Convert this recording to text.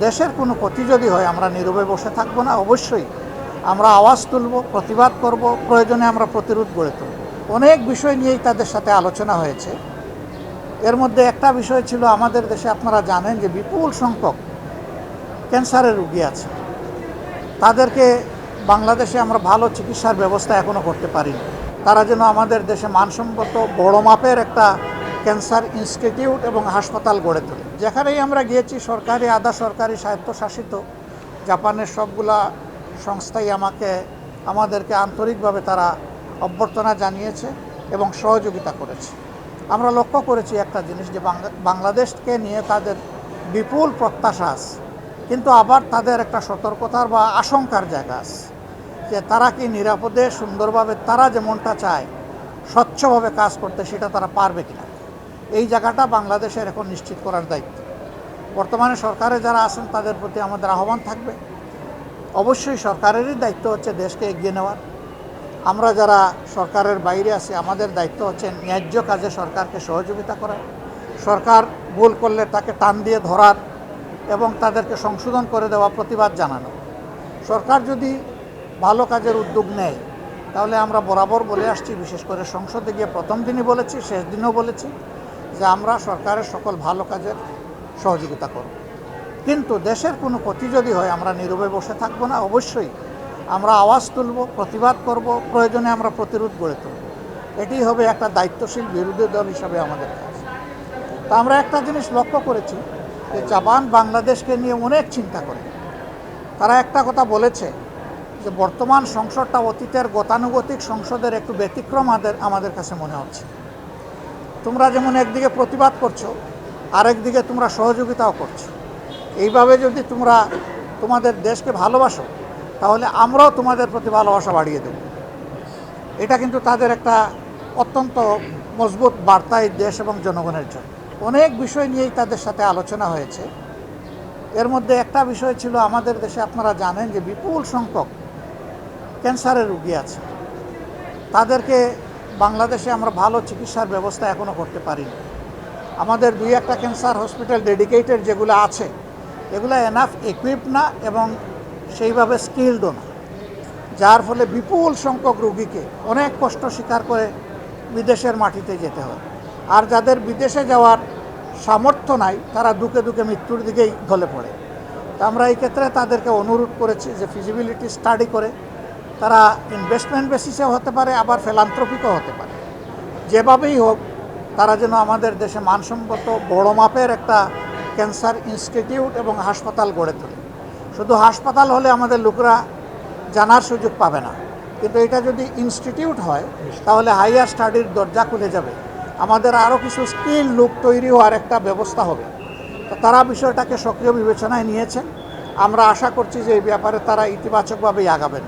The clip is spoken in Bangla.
দেশের কোনো ক্ষতি যদি হয় আমরা নীরবে বসে থাকবো না, অবশ্যই আমরা আওয়াজ তুলব, প্রতিবাদ করব, প্রয়োজনে আমরা প্রতিরোধ গড়ে তুলব। অনেক বিষয় নিয়েই তাদের সাথে আলোচনা হয়েছে। এর মধ্যে একটা বিষয় ছিল, আমাদের দেশে আপনারা জানেন যে বিপুল সংখ্যক ক্যান্সারের রোগী আছে। তাদেরকে বাংলাদেশে আমরা ভালো চিকিৎসার ব্যবস্থা এখনও করতে পারিনি। তারা যেন আমাদের দেশে মানসম্মত বড় মাপের একটা ক্যান্সার ইনস্টিটিউট এবং হাসপাতাল গড়ে তোলে। যেখানেই আমরা গিয়েছি, সরকারি আধা সরকারি স্বায়ত্তশাসিত জাপানের সবগুলা সংস্থাই আমাদেরকে আন্তরিকভাবে তারা অভ্যর্থনা জানিয়েছে এবং সহযোগিতা করেছে। আমরা লক্ষ্য করেছি একটা জিনিস, যে বাংলাদেশকে নিয়ে তাদের বিপুল প্রত্যাশা আছে, কিন্তু আবার তাদের একটা সতর্কতার বা আশঙ্কার জায়গা আছে যে তারা কি নিরাপদে সুন্দরভাবে তারা যেমনটা চায় স্বচ্ছভাবে কাজ করতে, সেটা তারা পারবে কিনা। এই জায়গাটা বাংলাদেশের এখন নিশ্চিত করার দায়িত্ব। বর্তমানে সরকারে যারা আছেন তাদের প্রতি আমাদের আহ্বান থাকবে, অবশ্যই সরকারেরই দায়িত্ব হচ্ছে দেশকে এগিয়ে নেওয়ার। আমরা যারা সরকারের বাইরে আছি, আমাদের দায়িত্ব হচ্ছে ন্যায্য কাজে সরকারকে সহযোগিতা করা, সরকার ভুল করলে তাকে টান দিয়ে ধরার এবং তাদেরকে সংশোধন করে দেওয়া, প্রতিবাদ জানানো। সরকার যদি ভালো কাজের উদ্যোগ নেয়, তাহলে আমরা বরাবর বলে আসছি, বিশেষ করে সংসদে গিয়ে প্রথম দিনই বলেছি, শেষ দিনেও বলেছি, যে আমরা সরকারের সকল ভালো কাজের সহযোগিতা করব। কিন্তু দেশের কোনো ক্ষতি যদি হয় আমরা নীরবে বসে থাকবো না, অবশ্যই আমরা আওয়াজ তুলব, প্রতিবাদ করব, প্রয়োজনে আমরা প্রতিরোধ গড়ে তুলব। এটি হবে একটা দায়িত্বশীল বিরোধী দল হিসাবে আমাদের কাজ। তা আমরা একটা জিনিস লক্ষ্য করেছি, যে জাপান বাংলাদেশকে নিয়ে অনেক চিন্তা করে। তারা একটা কথা বলেছে, যে বর্তমান সংসদটা অতীতের গতানুগতিক সংসদের একটু ব্যতিক্রম আমাদের কাছে মনে হচ্ছে। তোমরা যেমন একদিকে প্রতিবাদ করছো, আরেকদিকে তোমরা সহযোগিতাও করছো। এইভাবে যদি তোমরা তোমাদের দেশকে ভালোবাসো, তাহলে আমরাও তোমাদের প্রতি ভালোবাসা বাড়িয়ে দেব। এটা কিন্তু তাদের একটা অত্যন্ত মজবুত বার্তা এই দেশ এবং জনগণের জন্য। অনেক বিষয় নিয়েই তাদের সাথে আলোচনা হয়েছে। এর মধ্যে একটা বিষয় ছিল, আমাদের দেশে আপনারা জানেন যে বিপুল সংখ্যক ক্যান্সারের রোগী আছে। তাদেরকে বাংলাদেশে আমরা ভালো চিকিৎসার ব্যবস্থা এখনও করতে পারিনি। আমাদের 2-1টা ক্যান্সার হসপিটাল ডেডিকেটেড যেগুলো আছে, এগুলো এনাফ ইকুইপড না এবং সেইভাবে স্কিলডও না, যার ফলে বিপুল সংখ্যক রোগীকে অনেক কষ্ট স্বীকার করে বিদেশের মাটিতে যেতে হয়। আর যাদের বিদেশে যাওয়ার সামর্থ্য নাই, তারা দুকে দুকে মৃত্যুর দিকেই ঢলে পড়ে। তা আমরা এই ক্ষেত্রে তাদেরকে অনুরোধ করেছি যে ফিজিবিলিটি স্টাডি করে, তারা ইনভেস্টমেন্ট বেসিসেও হতে পারে, আবার ফিলান্থ্রপিকও হতে পারে, যেভাবেই হোক তারা যেন আমাদের দেশে মানসম্মত বড় মাপের একটা ক্যান্সার ইনস্টিটিউট এবং হাসপাতাল গড়ে তোলে। শুধু হাসপাতাল হলে আমাদের লোকরা জানার সুযোগ পাবে না, কিন্তু এটা যদি ইনস্টিটিউট হয়, তাহলে হাইয়ার স্টাডির দরজা খুলে যাবে, আমাদের আরও কিছু স্কিল লোক তৈরি হওয়ার একটা ব্যবস্থা হবে। তো তারা বিষয়টাকে সক্রিয় বিবেচনায় নিয়েছেন। আমরা আশা করছি যে এই ব্যাপারে তারা ইতিবাচকভাবেই আগাবেন।